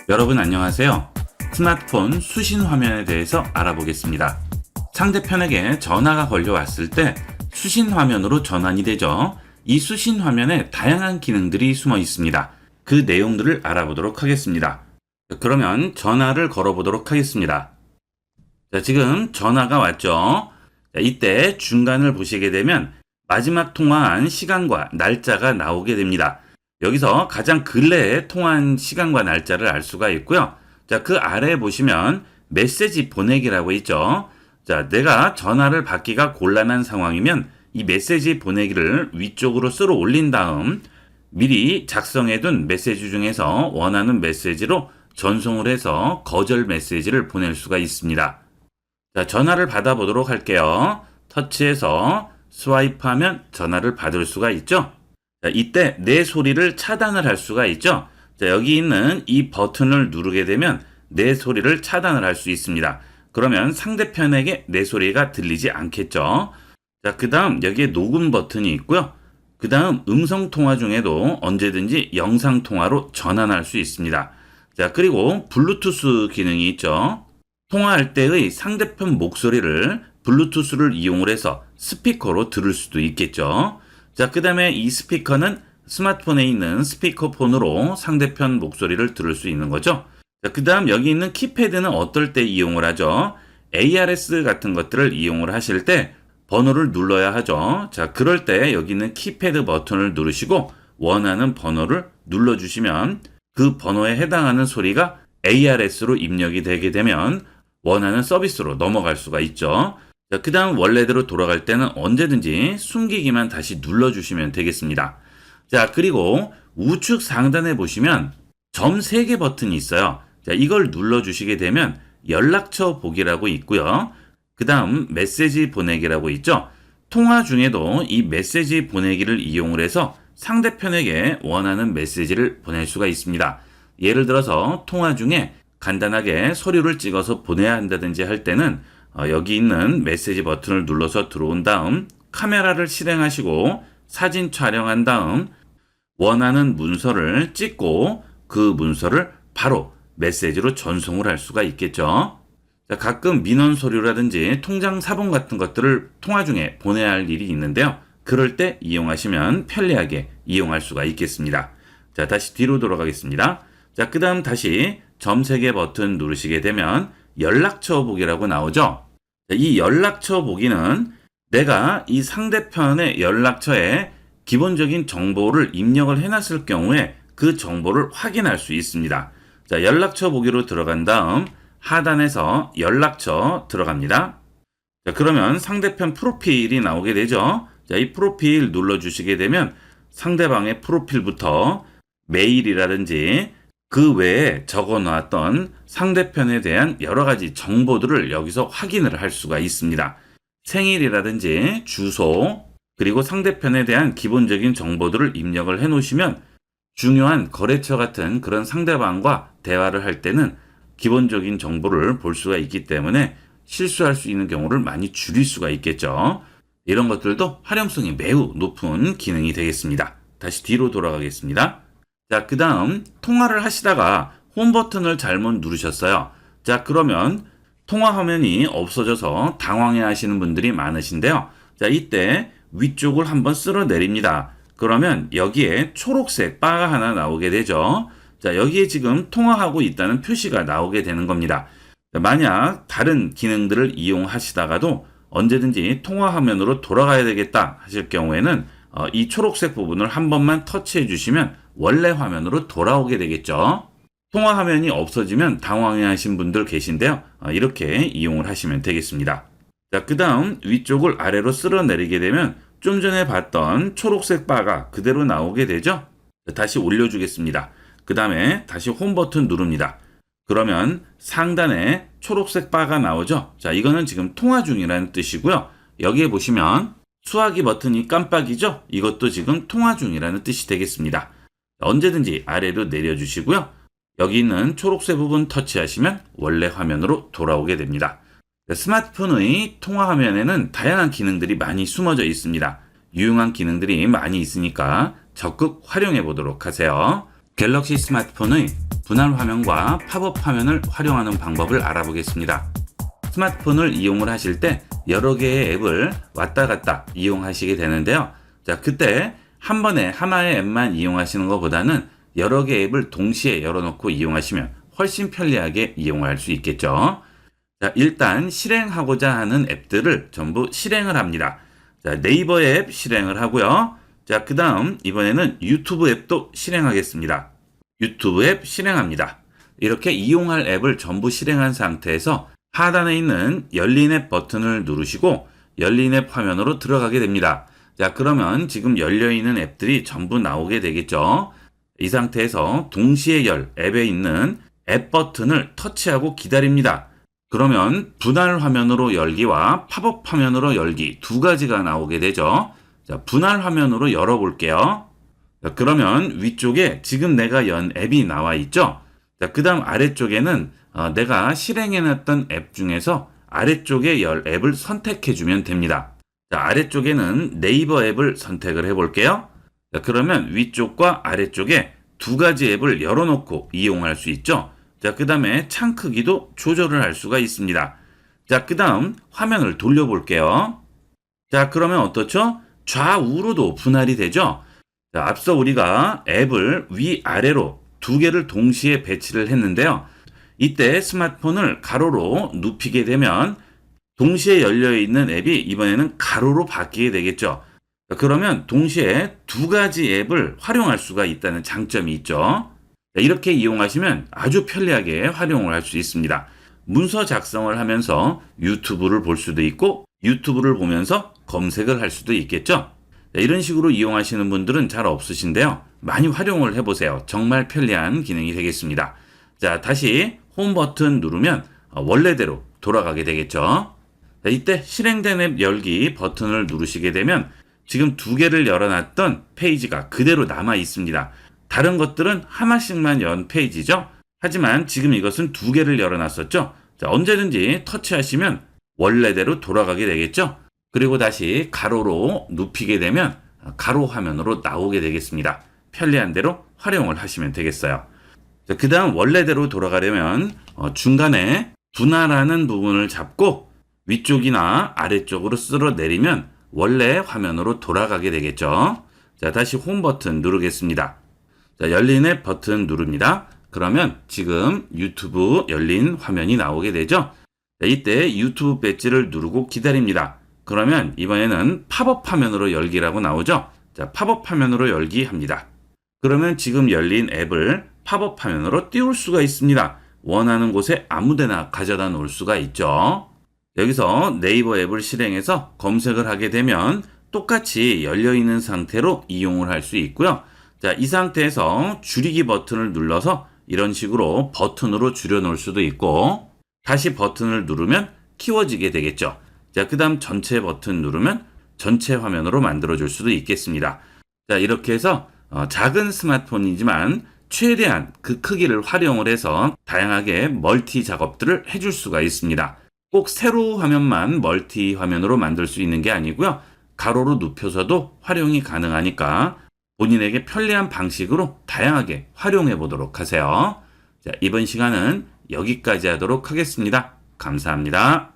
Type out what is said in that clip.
여러분 안녕하세요. 스마트폰 수신 화면에 대해서 알아보겠습니다. 상대편에게 전화가 걸려왔을 때 수신 화면으로 전환이 되죠. 이 수신 화면에 다양한 기능들이 숨어 있습니다. 그 내용들을 알아보도록 하겠습니다. 그러면 전화를 걸어보도록 하겠습니다. 자, 지금 전화가 왔죠. 자, 이때 중간을 보시게 되면 마지막 통화한 시간과 날짜가 나오게 됩니다. 여기서 가장 근래에 통화한 시간과 날짜를 알 수가 있고요. 자, 그 아래에 보시면 메시지 보내기라고 있죠. 자, 내가 전화를 받기가 곤란한 상황이면 이 메시지 보내기를 위쪽으로 쓸어 올린 다음 미리 작성해둔 메시지 중에서 원하는 메시지로 전송을 해서 거절 메시지를 보낼 수가 있습니다. 자, 전화를 받아보도록 할게요. 터치해서 스와이프하면 전화를 받을 수가 있죠. 자, 이때 내 소리를 차단을 할 수가 있죠. 자, 여기 있는 이 버튼을 누르게 되면 내 소리를 차단을 할 수 있습니다. 그러면 상대편에게 내 소리가 들리지 않겠죠. 자, 그 다음 여기에 녹음 버튼이 있고요. 그 다음 음성통화 중에도 언제든지 영상통화로 전환할 수 있습니다. 자, 그리고 블루투스 기능이 있죠. 통화할 때의 상대편 목소리를 블루투스를 이용을 해서 스피커로 들을 수도 있겠죠. 자, 그 다음에 이 스피커는 스마트폰에 있는 스피커폰으로 상대편 목소리를 들을 수 있는 거죠. 자, 그 다음 여기 있는 키패드는 어떨 때 이용을 하죠? ARS 같은 것들을 이용을 하실 때 번호를 눌러야 하죠. 자, 그럴 때 여기 있는 키패드 버튼을 누르시고 원하는 번호를 눌러주시면 그 번호에 해당하는 소리가 ARS로 입력이 되게 되면 원하는 서비스로 넘어갈 수가 있죠. 자, 그 다음 원래대로 돌아갈 때는 언제든지 숨기기만 다시 눌러주시면 되겠습니다. 자, 그리고 우측 상단에 보시면 점 3개 버튼이 있어요. 자, 이걸 눌러주시게 되면 연락처 보기라고 있고요. 그 다음 메시지 보내기라고 있죠. 통화 중에도 이 메시지 보내기를 이용을 해서 상대편에게 원하는 메시지를 보낼 수가 있습니다. 예를 들어서 통화 중에 간단하게 서류를 찍어서 보내야 한다든지 할 때는 여기 있는 메시지 버튼을 눌러서 들어온 다음 카메라를 실행하시고 사진 촬영한 다음 원하는 문서를 찍고 그 문서를 바로 메시지로 전송을 할 수가 있겠죠. 자, 가끔 민원 서류라든지 통장 사본 같은 것들을 통화 중에 보내야 할 일이 있는데요. 그럴 때 이용하시면 편리하게 이용할 수가 있겠습니다. 자, 다시 뒤로 돌아가겠습니다. 자, 그 다음 다시 점 3개 버튼 누르시게 되면 연락처 보기라고 나오죠. 자, 이 연락처 보기는 내가 이 상대편의 연락처에 기본적인 정보를 입력을 해놨을 경우에 그 정보를 확인할 수 있습니다. 자, 연락처 보기로 들어간 다음 하단에서 연락처 들어갑니다. 자, 그러면 상대편 프로필이 나오게 되죠. 자, 이 프로필 눌러주시게 되면 상대방의 프로필부터 메일이라든지 그 외에 적어 놨던 상대편에 대한 여러 가지 정보들을 여기서 확인을 할 수가 있습니다. 생일이라든지 주소, 그리고 상대편에 대한 기본적인 정보들을 입력을 해 놓으시면 중요한 거래처 같은 그런 상대방과 대화를 할 때는 기본적인 정보를 볼 수가 있기 때문에 실수할 수 있는 경우를 많이 줄일 수가 있겠죠. 이런 것들도 활용성이 매우 높은 기능이 되겠습니다. 다시 뒤로 돌아가겠습니다. 자, 그 다음 통화를 하시다가 홈 버튼을 잘못 누르셨어요. 자, 그러면 통화 화면이 없어져서 당황해 하시는 분들이 많으신데요. 자, 이때 위쪽을 한번 쓸어 내립니다. 그러면 여기에 초록색 바가 하나 나오게 되죠. 자, 여기에 지금 통화하고 있다는 표시가 나오게 되는 겁니다. 자, 만약 다른 기능들을 이용하시다가도 언제든지 통화 화면으로 돌아가야 되겠다 하실 경우에는 이 초록색 부분을 한 번만 터치해 주시면 원래 화면으로 돌아오게 되겠죠. 통화 화면이 없어지면 당황해 하신 분들 계신데요. 이렇게 이용을 하시면 되겠습니다. 자, 그 다음 위쪽을 아래로 쓸어 내리게 되면 좀 전에 봤던 초록색 바가 그대로 나오게 되죠. 자, 다시 올려주겠습니다. 그 다음에 다시 홈 버튼 누릅니다. 그러면 상단에 초록색 바가 나오죠. 자, 이거는 지금 통화 중이라는 뜻이고요. 여기에 보시면 수화기 버튼이 깜빡이죠. 이것도 지금 통화 중이라는 뜻이 되겠습니다. 언제든지 아래로 내려주시고요. 여기 있는 초록색 부분 터치하시면 원래 화면으로 돌아오게 됩니다. 스마트폰의 통화 화면에는 다양한 기능들이 많이 숨어져 있습니다. 유용한 기능들이 많이 있으니까 적극 활용해 보도록 하세요. 갤럭시 스마트폰의 분할 화면과 팝업 화면을 활용하는 방법을 알아보겠습니다. 스마트폰을 이용을 하실 때 여러 개의 앱을 왔다 갔다 이용하시게 되는데요. 자, 그때 한 번에 하나의 앱만 이용하시는 것보다는 여러 개의 앱을 동시에 열어놓고 이용하시면 훨씬 편리하게 이용할 수 있겠죠. 자, 일단 실행하고자 하는 앱들을 전부 실행을 합니다. 자, 네이버 앱 실행을 하고요. 자, 그 다음 이번에는 유튜브 앱도 실행하겠습니다. 유튜브 앱 실행합니다. 이렇게 이용할 앱을 전부 실행한 상태에서 하단에 있는 열린 앱 버튼을 누르시고 열린 앱 화면으로 들어가게 됩니다. 자, 그러면 지금 열려있는 앱들이 전부 나오게 되겠죠. 이 상태에서 동시에 열 앱에 있는 앱 버튼을 터치하고 기다립니다. 그러면 분할 화면으로 열기와 팝업 화면으로 열기 두 가지가 나오게 되죠. 자, 분할 화면으로 열어볼게요. 자, 그러면 위쪽에 지금 내가 연 앱이 나와 있죠. 자, 그 다음 아래쪽에는 내가 실행해놨던 앱 중에서 아래쪽에 열 앱을 선택해주면 됩니다. 자, 아래쪽에는 네이버 앱을 선택을 해볼게요. 자, 그러면 위쪽과 아래쪽에 두 가지 앱을 열어놓고 이용할 수 있죠. 자, 그 다음에 창 크기도 조절을 할 수가 있습니다. 자, 그 다음 화면을 돌려볼게요. 자, 그러면 어떻죠? 좌우로도 분할이 되죠. 자, 앞서 우리가 앱을 위아래로 두 개를 동시에 배치를 했는데요. 이때 스마트폰을 가로로 눕히게 되면 동시에 열려있는 앱이 이번에는 가로로 바뀌게 되겠죠. 그러면 동시에 두 가지 앱을 활용할 수가 있다는 장점이 있죠. 이렇게 이용하시면 아주 편리하게 활용을 할 수 있습니다. 문서 작성을 하면서 유튜브를 볼 수도 있고 유튜브를 보면서 검색을 할 수도 있겠죠. 이런 식으로 이용하시는 분들은 잘 없으신데요. 많이 활용을 해보세요. 정말 편리한 기능이 되겠습니다. 자, 다시 홈 버튼 누르면 원래대로 돌아가게 되겠죠. 자, 이때 실행된 앱 열기 버튼을 누르시게 되면 지금 두 개를 열어놨던 페이지가 그대로 남아 있습니다. 다른 것들은 하나씩만 연 페이지죠. 하지만 지금 이것은 두 개를 열어놨었죠. 자, 언제든지 터치하시면 원래대로 돌아가게 되겠죠. 그리고 다시 가로로 눕히게 되면 가로 화면으로 나오게 되겠습니다. 편리한 대로 활용을 하시면 되겠어요. 그 다음 원래대로 돌아가려면 중간에 분할하는 부분을 잡고 위쪽이나 아래쪽으로 쓸어 내리면 원래 화면으로 돌아가게 되겠죠. 자, 다시 홈 버튼 누르겠습니다. 자, 열린 앱 버튼 누릅니다. 그러면 지금 유튜브 열린 화면이 나오게 되죠. 자, 이때 유튜브 배지를 누르고 기다립니다. 그러면 이번에는 팝업 화면으로 열기라고 나오죠. 자, 팝업 화면으로 열기 합니다. 그러면 지금 열린 앱을 팝업 화면으로 띄울 수가 있습니다. 원하는 곳에 아무데나 가져다 놓을 수가 있죠. 여기서 네이버 앱을 실행해서 검색을 하게 되면 똑같이 열려있는 상태로 이용을 할 수 있고요. 자, 이 상태에서 줄이기 버튼을 눌러서 이런 식으로 버튼으로 줄여 놓을 수도 있고 다시 버튼을 누르면 키워지게 되겠죠. 자, 그 다음 전체 버튼 누르면 전체 화면으로 만들어 줄 수도 있겠습니다. 자, 이렇게 해서 작은 스마트폰이지만 최대한 그 크기를 활용을 해서 다양하게 멀티 작업들을 해줄 수가 있습니다. 꼭 세로 화면만 멀티 화면으로 만들 수 있는 게 아니고요. 가로로 눕혀서도 활용이 가능하니까 본인에게 편리한 방식으로 다양하게 활용해 보도록 하세요. 자, 이번 시간은 여기까지 하도록 하겠습니다. 감사합니다.